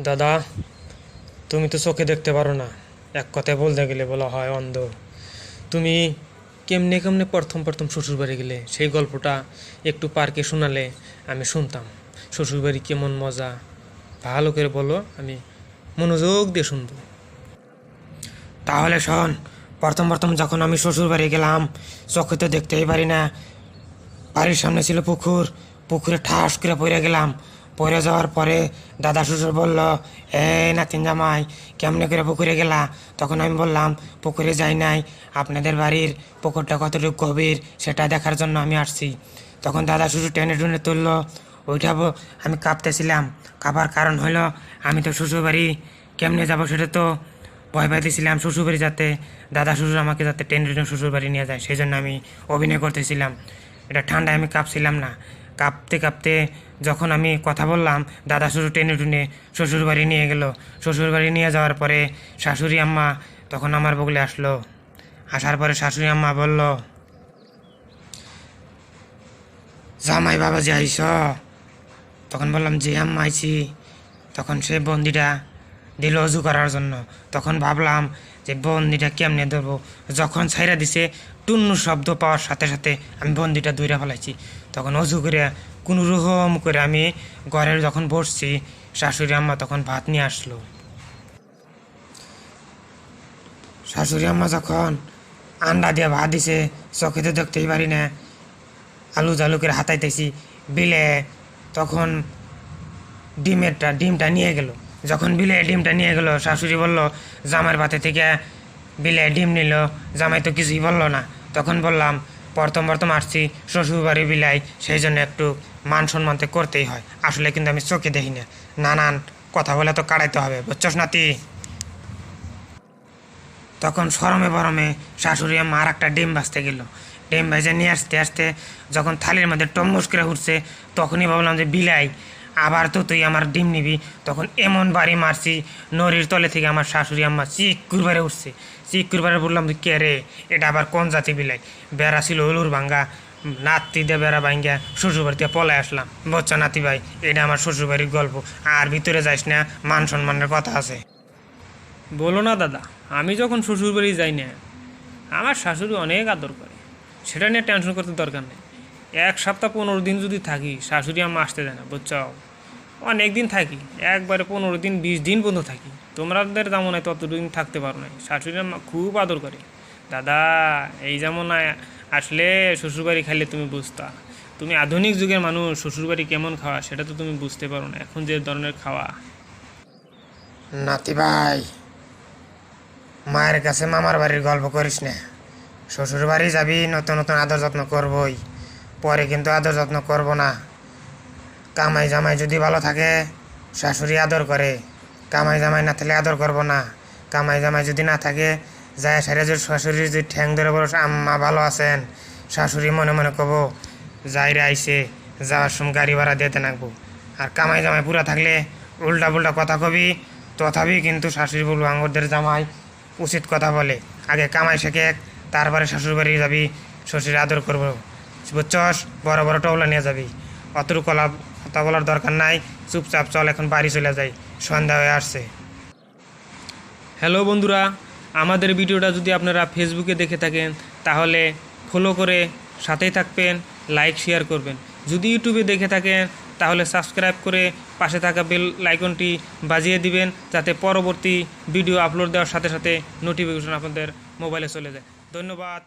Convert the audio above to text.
দাদা, তুমি তো চোখে দেখতে পারো না, এক কথায় বলতে গেলে বলা হয় অন্ধ। তুমি কেমনে কেমনে প্রথম প্রথম শ্বশুরবাড়ি গেলে সেই গল্পটা একটু পার্কে শোনালে আমি শুনতাম। শ্বশুরবাড়ি কেমন মজা, ভালো করে বলো, আমি মনোযোগ দিয়ে শুনবো। তাহলে শোন, প্রথম প্রথম যখন আমি শ্বশুর বাড়ি গেলাম, চোখে তো দেখতেই পারি না। বাড়ির সামনে ছিল পুকুর, পুকুরে ঠাস করে পড়ে গেলাম। পড়ে যাওয়ার পরে দাদা শ্বশুর বলল, এই নাতিন জামাই, কেমনে করে পুকুরে গেলা? তখন আমি বললাম, পুকুরে যাই নাই, আপনাদের বাড়ির পুকুরটা কতটুকু গভীর সেটা দেখার জন্য আমি আসছি। তখন দাদা শ্বশুর টেনে টুনে তুললো। আমি কাঁপতেছিলাম। কাঁপার কারণ হলো, আমি তো শ্বশুর বাড়ি কেমনে যাবো সেটা তো ভয় পাইতেছিলাম। শ্বশুরবাড়ি যাতে দাদা শ্বশুর আমাকে যাতে টেনে টেনে শ্বশুরবাড়ি নিয়ে যায়, সেই জন্য আমি অভিনয় করতেছিলাম। এটা ঠান্ডায় আমি কাঁপছিলাম না। কাঁপতে কাঁপতে যখন আমি কথা বললাম, দাদা শ্বশুর টেনে টুনে শ্বশুরবাড়ি নিয়ে গেল। শ্বশুরবাড়ি নিয়ে যাওয়ার পরে শাশুড়ি আম্মা তখন আমার বগলে আসলো। আসার পরে শাশুড়ি আম্মা বলল, জামাই বাবাজি আইস? তখন বললাম, জি আম্মা আইছি। তখন সে বন্দিটা দিল অজু করার জন্য। তখন ভাবলাম যে বন্দিটা কেমনে ধরবো। যখন ছাইরা দিছে, টুন্নু শব্দ পাওয়ার সাথে সাথে আমি বন্দিটা দইরা ফেলাইছি। তখন অজু করে কোনো রকম করে আমি ঘরের যখন বসছি, শাশুড়ি আম্মা তখন ভাত নিয়ে আসলো। শাশুড়ি আম্মা যখন আন্ডা দিয়ে ভাত দিছে, চোখে তো দেখতেই পারি না, আলু জালু করে হাতাইতেছি বিলে। তখন ডিমটা নিয়ে গেল। যখন বিলে ডিমটা নিয়ে গেল, শাশুড়ি বলল, জামাইয়ের ভাতে থেকে বিলে ডিম নিল, জামাই তো কিছুই বললো না। তখন বললাম, প্রথম প্রথম আসছি শ্বশুরবাড়ি বিলাই, সেই জন্য একটু মান সম্মান তো করতেই হয়। আসলে কিন্তু আমি চোখে দেখি না, নানান কথা বলে তো কাটাইতে হবে, বুঝছস নাতি? তখন সরমে বরমে শাশুড়ি আম্মা আর একটা ডিম ভাজতে গেল। ডিম ভেজে নিয়ে আসতে আসতে যখন থালির মধ্যে টম্মস করে উঠছে, তখনই ভাবলাম যে বিলাই, আবার তো তুই আমার ডিম নিবি। তখন এমন বাড়ি মারছি, নড়ির তলে থেকে আমার শাশুড়ি আম্মা চিক কুরবারে উঠছে। চিক কুরবারে বললাম, তুই কে রে? এটা আবার কোন জাতি বিলাই? বেড়া ছিল হলুর ভাঙ্গা, নাতি দিয়ে বেড়া ভাঙ্গা শ্বশুরবাড়ি থেকে পলায় আসলাম। বচ্চা নাতি ভাই, এটা আমার শ্বশুরবাড়ির গল্প, আর ভিতরে যাইস না, মান সম্মানের কথা আছে। বলো না দাদা, আমি যখন শ্বশুরবাড়ি যাই না, আমার শাশুড়ি অনেক আদর করে, সেটা নিয়ে টেনশন করতে দরকার নেই। 1 সপ্তাহ 15 দিন যদি থাকি, শাশুড়ি আম্মা আসতে দেয় না, বুঝছো? অনেক দিন থাকি, একবারে 15 দিন 20 দিন পর্যন্ত থাকি। তোমাদের যেমন হয় ততদিন থাকতে পারো না, শাশুড়ি আম্মা খুব আদর করে। দাদা, এই যেমন আসলে শ্বশুরবাড়ি খাইলে তুমি বুঝতা। তুমি আধুনিক যুগের মানুষ, শ্বশুরবাড়ি কেমন খাওয়া সেটা তো তুমি বুঝতে পারো না, এখন যে ধরনের খাওয়া। নাতি ভাই, মায়ের কাছে মামার বাড়ির গল্প করিস না। শ্বশুর বাড়ি যাবি, নতুন নতুন আদর যত্ন করবই, পরে কিন্তু আদর যত্ন করব না। কামাই জামাই যদি ভালো থাকে, শাশুড়ি আদর করে। কামাই জামাই না থাকলে আদর করব না। কামাই জামাই যদি না থাকে, যায় সারে যদি শাশুড়ির যদি ঠ্যাং ধরে বলো, আম্মা ভালো আছেন, শাশুড়ি মনে মনে কব, যাইরে আইসে, যাওয়ার সময় গাড়ি ভাড়া দিতে নাকবো। আর কামাই জামাই পুরা থাকলে উল্টা পুল্টা কথা কবি, তথাপি কিন্তু শাশুড়ি বলবো, আঙ্গরদের জামাই উচিত কথা বলে। আগে কামাই শেখে, তারপরে শ্বশুর বাড়ি যাবি, শ্বশুর আদর করবো, বুঝছস? বড় বড় টবলা নিয়ে যাবি। অতটুকু কথা বলার দরকার নাই, চুপচাপ চল, এখন বাড়ি চলে যাই, সন্ধ্যা হয়ে আসছে। হ্যালো বন্ধুরা, আমাদের ভিডিওটা যদি আপনারা ফেসবুকে দেখে থাকেন তাহলে ফলো করে সাথেই থাকবেন, লাইক শেয়ার করবেন। যদি ইউটিউবে দেখে থাকেন তাহলে সাবস্ক্রাইব করে পাশে থাকা বেল আইকনটি বাজিয়ে দিবেন, যাতে পরবর্তী ভিডিও আপলোড দেওয়ার সাথে সাথে নোটিফিকেশন আপনাদের মোবাইলে চলে যায়। ধন্যবাদ।